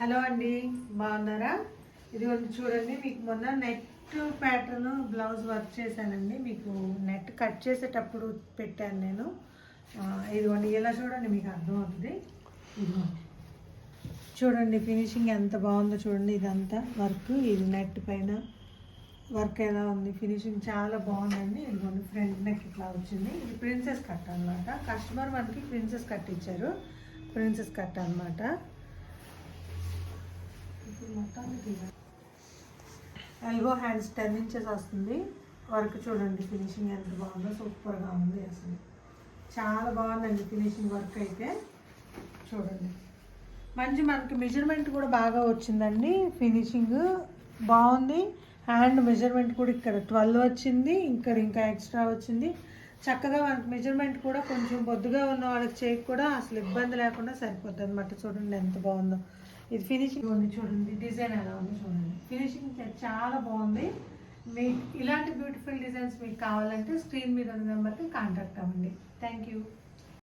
Hello అండి, బాగున్నారా? ఇదిగోండి చూడండి, మీకు మొన్న నెట్ ప్యాటర్న్ బ్లౌజ్ వర్క్ చేశానండి. మీకు నెట్ కట్ చేసేటప్పుడు పెట్టాను నేను. ఇదిగోండి ఇలా చూడండి, మీకు అర్థమవుతుంది. ఇదిగోండి చూడండి ఫినిషింగ్ ఎంత బాగుందో చూడండి. ఇదంతా వర్క్, ఇది నెట్ పైన వర్క్ ఎలా ఉంది, ఫినిషింగ్ చాలా బాగుందండి. ఇదిగోండి ఫ్రంట్ నెక్ ఇట్లా వచ్చింది. ఇది ప్రిన్సెస్ కట్ అనమాట. కస్టమర్ మనకి ప్రిన్సెస్ కట్ ఇచ్చారు, ప్రిన్సెస్ కట్ అనమాట. మొత్తానికి ఎల్బో హ్యాండ్స్ 10 ఇంచెస్ వస్తుంది. వర్క్ చూడండి ఫినిషింగ్ ఎంత బాగుందో, సూపర్గా ఉంది. అసలు చాలా బాగుందండి ఫినిషింగ్ వర్క్ అయితే. చూడండి మంచి మనకి మెజర్మెంట్ కూడా బాగా వచ్చిందండి. ఫినిషింగ్ బాగుంది. హ్యాండ్ మెజర్మెంట్ కూడా ఇక్కడ 12 వచ్చింది, ఇక్కడ ఇంకా ఎక్స్ట్రా వచ్చింది. చక్కగా మనకి మెజర్మెంట్ కూడా కొంచెం బొద్దుగా ఉన్న వాళ్ళకి చేయకు కూడా అసలు ఇబ్బంది లేకుండా సరిపోతుంది అనమాట. చూడండి ఎంత బాగుందో. ఇది ఫినిషింగ్ ఉంది చూడండి, డిజైన్ ఎలా ఉంది చూడండి. ఫినిషింగ్ చాలా బాగుంది. మీకు ఇలాంటి బ్యూటిఫుల్ డిజైన్స్ మీకు కావాలంటే స్క్రీన్ మీద ఉన్న నెంబర్కి కాంటాక్ట్ అవ్వండి. Thank you.